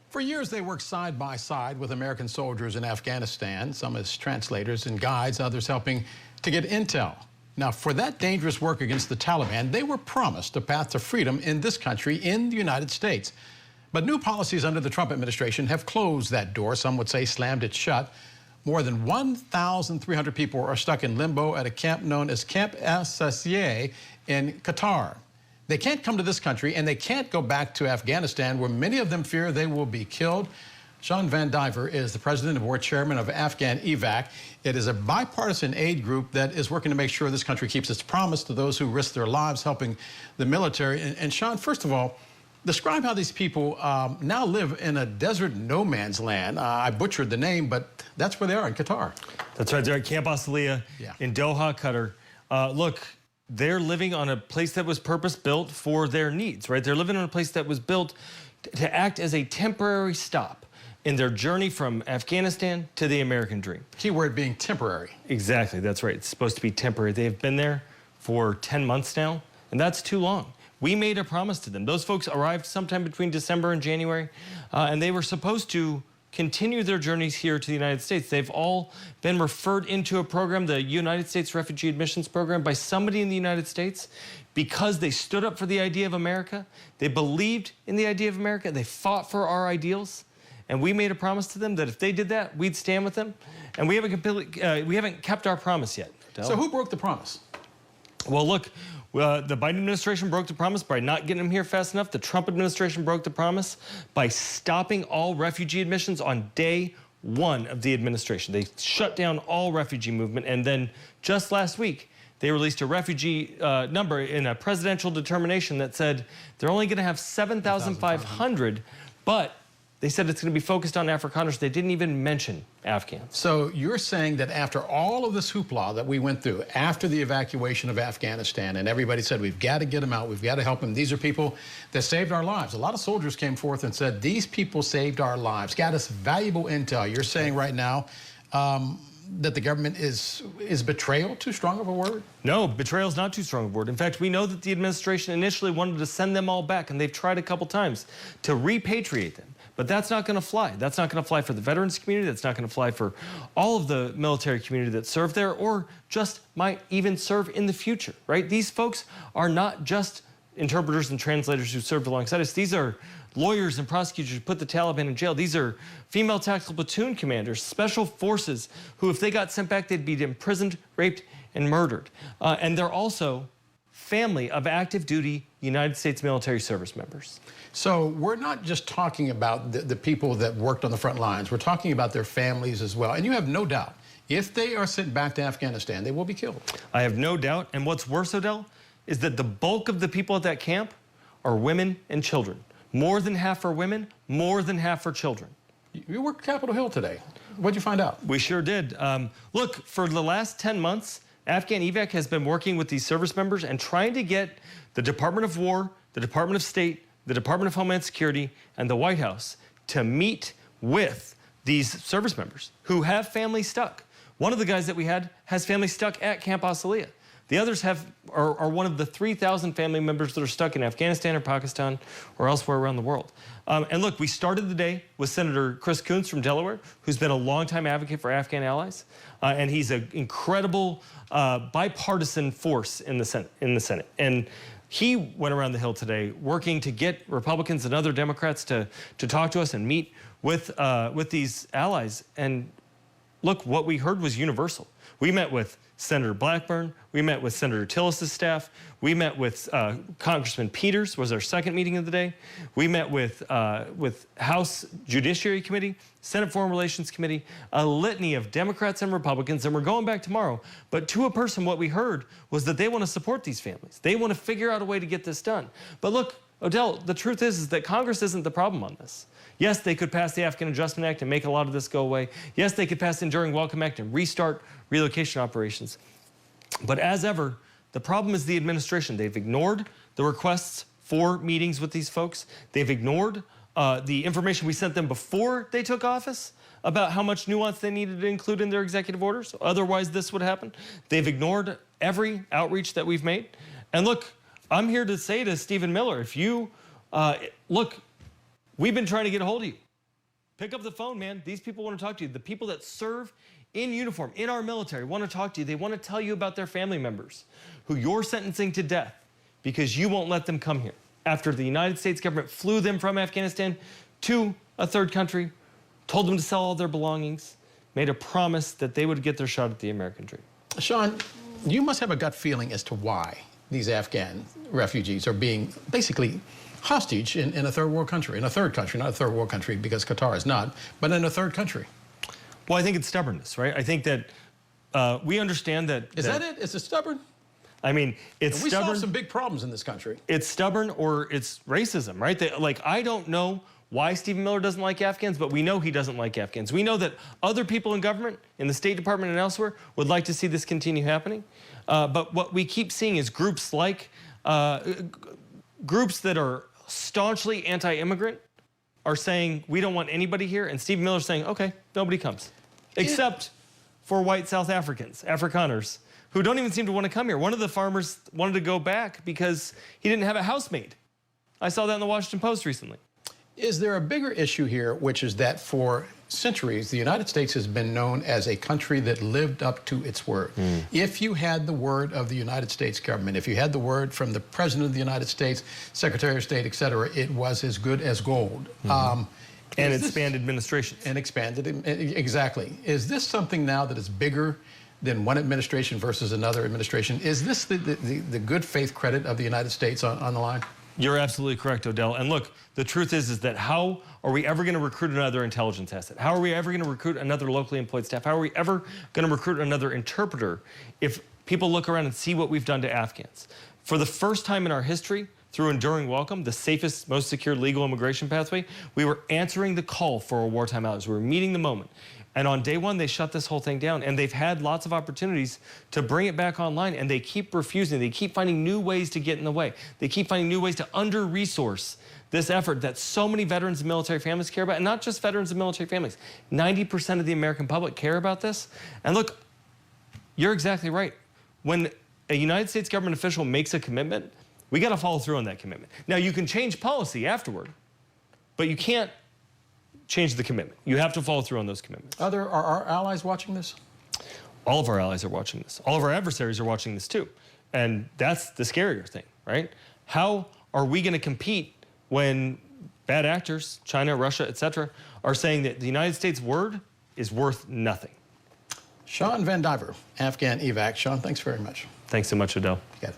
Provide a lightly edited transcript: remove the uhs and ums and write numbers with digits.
For years, they worked side by side with American soldiers in Afghanistan, some as translators and guides, others helping to get intel. Now, for that dangerous work against the Taliban, they were promised a path to freedom in this country, in the United States. But new policies under the Trump administration have closed that door, some would say slammed it shut. More than 1,300 people are stuck in limbo at a camp known as Camp Al-Sassieh in Qatar. They can't come to this country, and they can't go back to Afghanistan, where many of them fear they will be killed. Sean Van Diver is the president and board chairman of AfghanEvac. It is a bipartisan aid group that is working to make sure this country keeps its promise to those who risk their lives helping the military. And Sean, first of all, describe how these people now live in a desert no man's land. I butchered the name, but that's where they are in Qatar. That's right. They're at Camp Al-Sassieh in Doha, Qatar. Look, they're living on a place that was purpose-built for their needs, right? They're living on a place that was built to act as a temporary stop in their journey from Afghanistan to the American dream. Keyword being temporary. Exactly, that's right. It's supposed to be temporary. They've been there for 10 months now, and that's too long. We made a promise to them. Those folks arrived sometime between December and January, and they were supposed to continue their journeys here to the United States. They've all been referred into a program, the United States Refugee Admissions Program, by somebody in the United States because they stood up for the idea of America. They believed in the idea of America. They fought for our ideals. And we made a promise to them that if they did that, we'd stand with them. And we haven't kept our promise yet. So who broke the promise? Well, look, the Biden administration broke the promise by not getting them here fast enough. The Trump administration broke the promise by stopping all refugee admissions on day one of the administration. They shut down all refugee movement. And then just last week, they released a refugee number in a presidential determination that said they're only going to have 7,500, but they said it's going to be focused on Afrikaners. They didn't even mention Afghans. So you're saying that after all of this hoopla that we went through, after the evacuation of Afghanistan, and everybody said, we've got to get them out, we've got to help them. These are people that saved our lives. A lot of soldiers came forth and said, these people saved our lives, got us valuable intel. You're saying right now that the government is betrayal too strong of a word? No, betrayal is not too strong of a word. In fact, we know that the administration initially wanted to send them all back, and they've tried a couple times to repatriate them. But that's not going to fly. That's not going to fly for the veterans community. That's not going to fly for all of the military community that served there or just might even serve in the future, right? These folks are not just interpreters and translators who served alongside us. These are lawyers and prosecutors who put the Taliban in jail. These are female tactical platoon commanders, special forces who, if they got sent back, they'd be imprisoned, raped, and murdered. And they're also family of active duty United States military service members. So we're not just talking about the people that worked on the front lines. We're talking about their families as well. And you have no doubt, if they are sent back to Afghanistan, they will be killed. I have no doubt. And what's worse, Odell, is that the bulk of the people at that camp are women and children. More than half are women, more than half are children. You worked Capitol Hill today. What'd you find out? We sure did. Look, for the last 10 months, AfghanEvac has been working with these service members and trying to get the Department of War, the Department of State, the Department of Homeland Security, and the White House to meet with these service members who have family stuck. One of the guys that we had has family stuck at Camp Al-Sassieh. The others are one of the 3,000 family members that are stuck in Afghanistan or Pakistan or elsewhere around the world. And look, we started the day with Senator Chris Coons from Delaware, who's been a longtime advocate for Afghan allies. And he's an incredible bipartisan force in the Senate. And he went around the Hill today working to get Republicans and other Democrats to talk to us and meet with these allies. And look, what we heard was universal. We met with Senator Blackburn. We met with Senator Tillis' staff. We met with Congressman Peters, was our second meeting of the day. We met with House Judiciary Committee, Senate Foreign Relations Committee, a litany of Democrats and Republicans, and we're going back tomorrow. But to a person, what we heard was that they want to support these families. They want to figure out a way to get this done. But look, Odell, the truth is that Congress isn't the problem on this. Yes, they could pass the Afghan Adjustment Act and make a lot of this go away. Yes, they could pass the Enduring Welcome Act and restart relocation operations. But as ever, the problem is the administration. They've ignored the requests for meetings with these folks. They've ignored the information we sent them before they took office about how much nuance they needed to include in their executive orders. Otherwise, this would happen. They've ignored every outreach that we've made. And look, I'm here to say to Stephen Miller, if you, look, we've been trying to get a hold of you. Pick up the phone, man. These people want to talk to you. The people that serve in uniform, in our military, want to talk to you. They want to tell you about their family members who you're sentencing to death because you won't let them come here. After the United States government flew them from Afghanistan to a third country, told them to sell all their belongings, made a promise that they would get their shot at the American dream. Sean, you must have a gut feeling as to why these Afghan refugees are being basically hostage in a third world country, not a third world country because Qatar is not, but in a third country. Well, I think it's stubbornness, right? I think that we understand that... Is that it? Is it stubborn? I mean, it's we stubborn. solved some big problems in this country. It's stubborn or it's racism, right? Like, I don't know why Stephen Miller doesn't like Afghans, but we know he doesn't like Afghans. We know that other people in government, in the State Department and elsewhere, would like to see this continue happening. But what we keep seeing is groups like, groups that are staunchly anti-immigrant are saying, we don't want anybody here, and Stephen Miller's saying, okay, nobody comes. Except for white South Africans, Afrikaners, who don't even seem to want to come here. One of the farmers wanted to go back because he didn't have a housemaid. I saw that in the Washington Post recently. Is there a bigger issue here, which is that for centuries, the United States has been known as a country that lived up to its word. If you had the word of the United States government, if you had the word from the President of the United States, Secretary of State, et cetera, it was as good as gold. And expanded administrations. And expanded, exactly. Is this something now that is bigger than one administration versus another administration? Is this the good faith credit of the United States on the line? You're absolutely correct, Odell. And look, the truth is that how are we ever going to recruit another intelligence asset? How are we ever going to recruit another locally employed staff? How are we ever going to recruit another interpreter if people look around and see what we've done to Afghans? For the first time in our history, through Enduring Welcome, the safest, most secure legal immigration pathway, we were answering the call for our wartime allies. We were meeting the moment. And on day one, they shut this whole thing down. And they've had lots of opportunities to bring it back online. And they keep refusing. They keep finding new ways to get in the way. They keep finding new ways to under-resource this effort that so many veterans and military families care about. And not just veterans and military families. 90% of the American public care about this. And look, you're exactly right. When a United States government official makes a commitment, we got to follow through on that commitment. Now, you can change policy afterward, but you can't change the commitment. You have to follow through on those commitments. Are our allies watching this? All of our allies are watching this. All of our adversaries are watching this too. And that's the scarier thing, right? How are we going to compete when bad actors, China, Russia, et cetera, are saying that the United States' word is worth nothing? Sean Van Diver, AfghanEvac. Sean, thanks very much. Thanks so much, Odell. You got it.